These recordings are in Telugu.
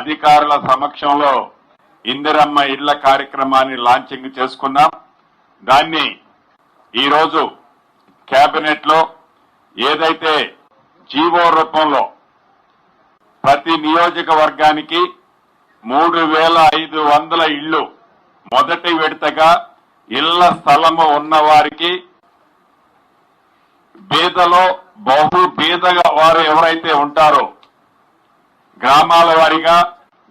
అధికారుల సమక్షంలో ఇందిరమ్మ ఇళ్ల కార్యక్రమాన్ని లాంచింగ్ చేసుకున్నాం. దాన్ని ఈరోజు కేబినెట్ లో ఏదైతే జీవో రూపంలో ప్రతి నియోజకవర్గానికి 3,500 ఇళ్లు మొదటి విడతగా ఇళ్ల స్థలము ఉన్న వారికి బీదలో బహు బీదగా వారు ఎవరైతే ఉంటారో గ్రామాల వారీగా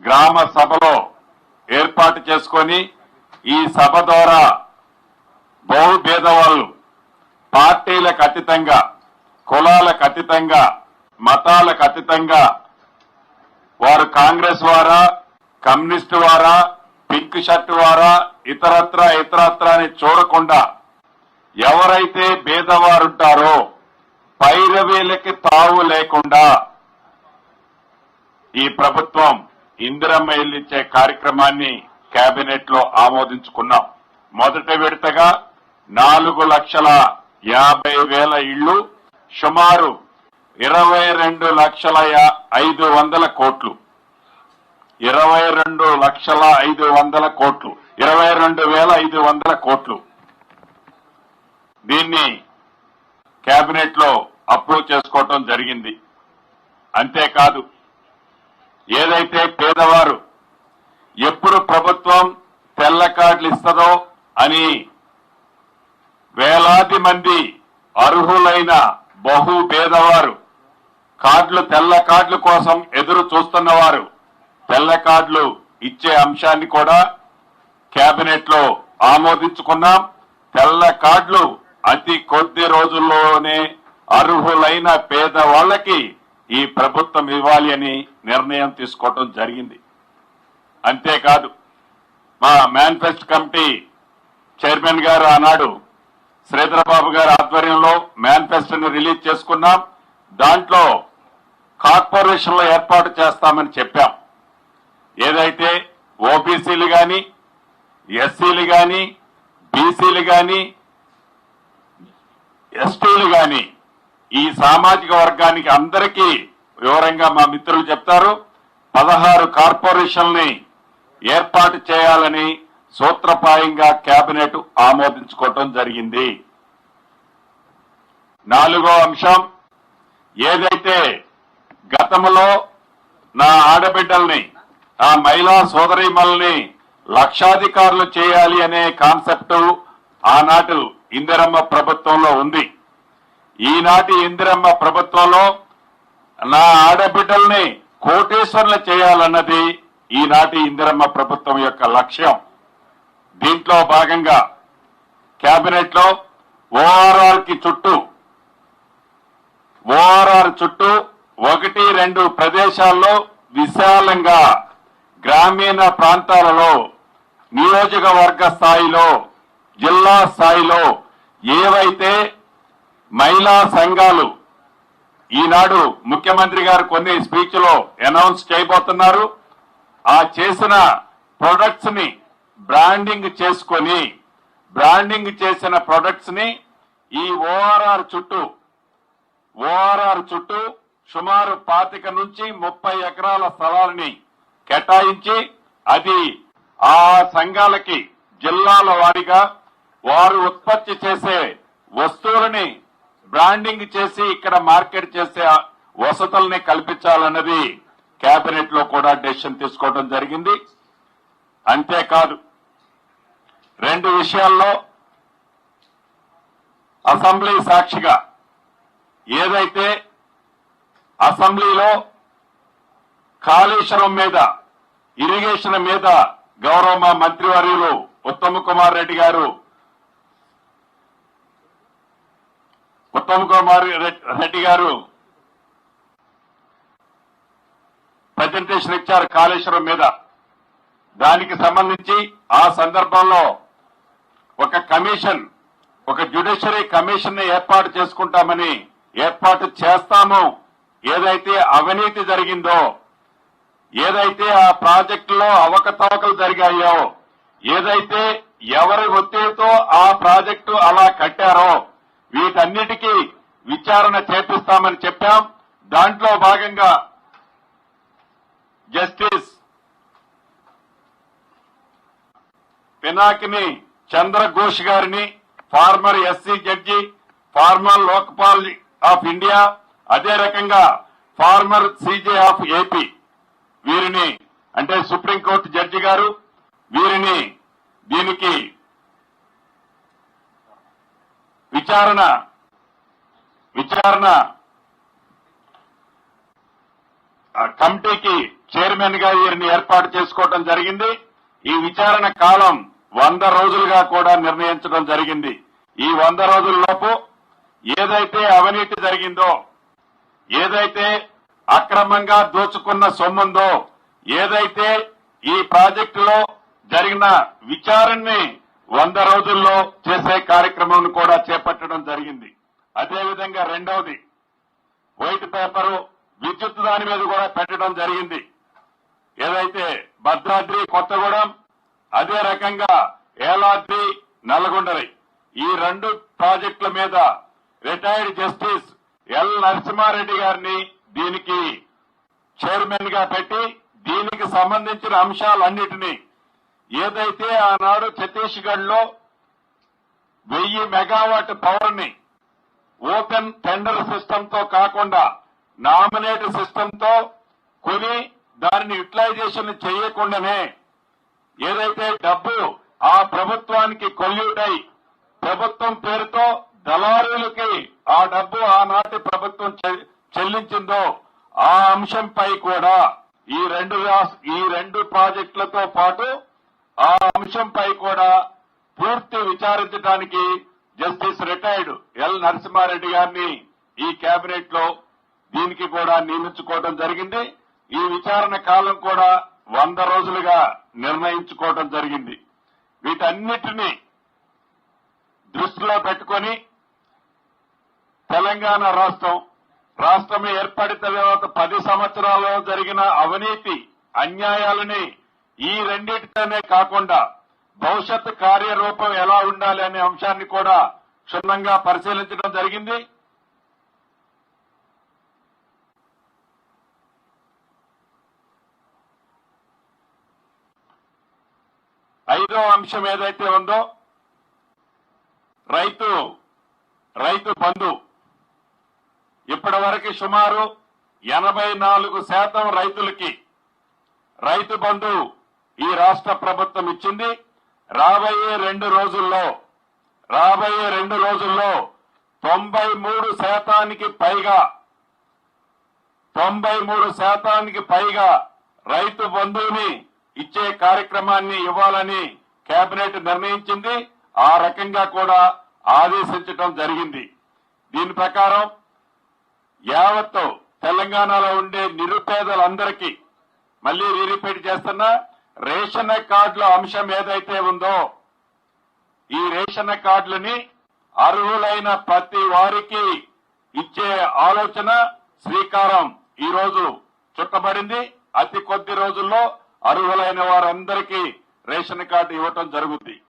గ్రామ సభలో ఏర్పాటు చేసుకొని ఈ సభ ద్వారా బహు బీదవాళ్లు పార్టీలకు అతీతంగా కులాలకు అతీతంగా మతాలకు అతీతంగా వారు కాంగ్రెస్ వారా కమ్యూనిస్టు వారా పింక్ షర్ట్ వారా ఇతరత్ర అని చూడకుండా ఎవరైతే బీదవారుంటారో పైరవీలకి తావు లేకుండా ఈ ప్రభుత్వం ఇందిరమ్మ ఇల్లు ఇచ్చే కార్యక్రమాన్ని కేబినెట్ లో ఆమోదించుకున్నాం. మొదటి విడతగా 4,50,000 ఇళ్లు సుమారు 22,500,000 కోట్లు 22,500,000 కోట్లు 22,500 కోట్లు దీన్ని కేబినెట్ లో అప్రూవ్ చేసుకోవటం జరిగింది. అంతేకాదు ఏదైతే పేదవారు ఎప్పుడు ప్రభుత్వం తెల్ల కార్డులు ఇస్తుందో అని వేలాది మంది అర్హులైన బహు పేదవారు తెల్ల కార్డుల కోసం ఎదురు చూస్తున్నవారు తెల్ల కార్డులు ఇచ్చే అంశాన్ని కూడా కేబినెట్ లో ఆమోదించుకున్నాం. తెల్ల కార్డులు అతి కొద్ది రోజుల్లోనే అర్హులైన పేదవాళ్లకి ఈ ప్రభుత్వం ఇవ్వాలి అని నిర్ణయం తీసుకోవడం జరిగింది. అంతేకాదు మా మేనిఫెస్టో కమిటీ చైర్మన్ గారు ఆనాడు శ్రీధరబాబు గారి ఆధ్వర్యంలో మేనిఫెస్టోని రిలీజ్ చేసుకున్నాం. దాంట్లో కార్పొరేషన్లు ఏర్పాటు చేస్తామని చెప్పాం. ఏదైతే ఓబీసీలు గాని ఎస్సీలు గాని బీసీలు గాని ఎస్టీలు గాని ఈ సామాజిక వర్గానికి అందరికీ వివరంగా మా మిత్రులు చెప్తారు. 16 కార్పొరేషన్లని ఏర్పాటు చేయాలని సూత్రప్రాయంగా కేబినెట్ ఆమోదించుకోవటం జరిగింది. 4వ అంశం ఏదైతే గతంలో నా ఆడబిడ్డల్ని ఆ మహిళా సోదరీమణుల్ని లక్షాధికారులు చేయాలి అనే కాన్సెప్ట్ ఆనాటి ఇందిరమ్మ ప్రభుత్వంలో ఉంది. ఈనాటి ఇందిరమ్మ ప్రభుత్వంలో నా ఆడబిడ్డల్ని కోటేశ్వర్లు చేయాలన్నది ఈనాటి ఇందిరమ్మ ప్రభుత్వం యొక్క లక్ష్యం. దీంట్లో భాగంగా కేబినెట్ లో ఓఆర్ఆర్ చుట్టూ 1-2 ప్రదేశాల్లో విశాలంగా గ్రామీణ ప్రాంతాలలో నియోజకవర్గ స్థాయిలో జిల్లా స్థాయిలో ఏవైతే మహిళా సంఘాలు ఈనాడు ముఖ్యమంత్రి గారు కొన్ని స్పీచ్ లో అనౌన్స్ చేయబోతున్నారు. ఆ చేసిన ప్రొడక్ట్స్ ని బ్రాండింగ్ చేసుకొని బ్రాండింగ్ చేసిన ప్రొడక్ట్స్ ని ఈ ఓఆర్ఆర్ చుట్టూ సుమారు 25 నుంచి 30 ఎకరాల స్థలాలని కేటాయించి అది ఆ సంఘాలకి జిల్లాల వారీగా వారు ఉత్పత్తి చేసే వస్తువులని బ్రాండింగ్ చేసి ఇక్కడ మార్కెట్ చేసే వసతుల్ని కల్పించాలన్నది కేబినెట్ లో కూడా డెసిషన్ తీసుకోవడం జరిగింది. అంతేకాదు 2 విషయాల్లో అసెంబ్లీ సాక్షిగా ఏదైతే అసెంబ్లీలో కాళేశ్వరం మీద ఇరిగేషన్ మీద గౌరవ మంత్రివర్యులు ఉత్తమ్ కుమార్ రెడ్డి గారు ప్రజెంటేషన్ ఇచ్చారు కాళేశ్వరం మీద. దానికి సంబంధించి ఆ సందర్భంలో ఒక జ్యుడిషియరీ కమిషన్ ని ఏర్పాటు చేస్తాము. ఏదైతే అవినీతి జరిగిందో ఏదైతే ఆ ప్రాజెక్టులో అవకతవకలు జరిగాయో ఏదైతే ఎవరి ఒత్తిడితో ఆ ప్రాజెక్టు అలా కట్టారో వీటన్నిటికీ విచారణ చేపిస్తామని చెప్పాం. దాంట్లో భాగంగా జస్టిస్ పినాకిని చంద్రఘోష్ గారిని, former SC judge, former Lokpal of India, అదే రకంగా ఫార్మర్ సీజే ఆఫ్ ఏపీ, వీరిని అంటే సుప్రీంకోర్టు జడ్జి గారు, వీరిని దీనికి విచారణ కమిటీకి చైర్మన్ గా వీరిని ఏర్పాటు చేసుకోవడం జరిగింది. ఈ విచారణ కాలం 100 రోజులుగా కూడా నిర్ణయించడం జరిగింది. ఈ 100 రోజుల్లోపు ఏదైతే అవినీతి జరిగిందో, ఏదైతే అక్రమంగా దోచుకున్న సొమ్ముందో, ఏదైతే ఈ ప్రాజెక్టులో జరిగిన విచారణని 100 రోజుల్లో చేసే కార్యక్రమం కూడా చేపట్టడం జరిగింది. అదేవిధంగా రెండవది వైట్ పేపరు విద్యుత్ దాని మీద కూడా పెట్టడం జరిగింది. ఏదైతే భద్రాద్రి కొత్తగూడెం, అదే రకంగా ఏలాద్రి నల్గొండలి, ఈ 2 ప్రాజెక్టుల మీద రిటైర్డ్ జస్టిస్ ఎల్ నరసింహారెడ్డి గారిని దీనికి చైర్మన్ గా పెట్టి దీనికి సంబంధించిన అంశాలన్నిటినీ, ఏదైతే ఆనాడు ఛత్తీస్గఢ్ లో 1000 మెగావాట్ పవర్ ని ఓపెన్ టెండర్ సిస్టమ్ తో కాకుండా నామినేట్ సిస్టమ్ తో కొని దానిని యూటిలైజేషన్ చేయకుండానే ఏదైతే డబ్బు ఆ ప్రభుత్వానికి కొల్యూటై ప్రభుత్వం పేరుతో దళారులకి ఆ డబ్బు ఆనాటి ప్రభుత్వం చెల్లించిందో ఆ అంశంపై కూడా ఈ రెండు ప్రాజెక్టులతో పాటు ఆ అంశంపై కూడా పూర్తి విచారించడానికి జస్టిస్ రిటైర్డ్ ఎల్ నరసింహారెడ్డి గారిని ఈ కేబినెట్ లో దీనికి కూడా నియమించుకోవడం జరిగింది. ఈ విచారణ కాలం కూడా 100 రోజులుగా నిర్ణయించుకోవడం జరిగింది. వీటన్నిటినీ దృష్టిలో పెట్టుకొని తెలంగాణ రాష్ట్రం ఏర్పడిన తర్వాత 10 సంవత్సరాల్లో జరిగిన అవినీతి అన్యాయాలని ఈ రెండింటితోనే కాకుండా భవిష్యత్ కార్యరూపం ఎలా ఉండాలి అనే అంశాన్ని కూడా క్షుణ్ణంగా పరిశీలించడం జరిగింది. ఐదో అంశం ఏదైతే ఉందో రైతు బంధు, ఇప్పటి వరకు సుమారు 84% రైతులకి రైతు బంధు ఈ రాష్ట్ర ప్రభుత్వం ఇచ్చింది. రాబోయే 2 రోజుల్లో 93% పైగా రైతు బంధువుని ఇచ్చే కార్యక్రమాన్ని ఇవ్వాలని కేబినెట్ నిర్ణయించింది. ఆ రకంగా కూడా ఆదేశించడం జరిగింది. దీని ప్రకారం యావత్తు తెలంగాణలో ఉండే నిరుపేదలందరికీ, మళ్లీ రీరిపీట్ చేస్తున్నా, రేషన్ కార్డుల అంశం ఏదైతే ఉందో ఈ రేషన్ కార్డులని అర్హులైన ప్రతి వారికి ఇచ్చే ఆలోచన శ్రీకారం ఈ రోజు చుట్టబడింది. అతి కొద్ది రోజుల్లో అర్హులైన వారందరికీ రేషన్ కార్డు ఇవ్వటం జరుగుతుంది.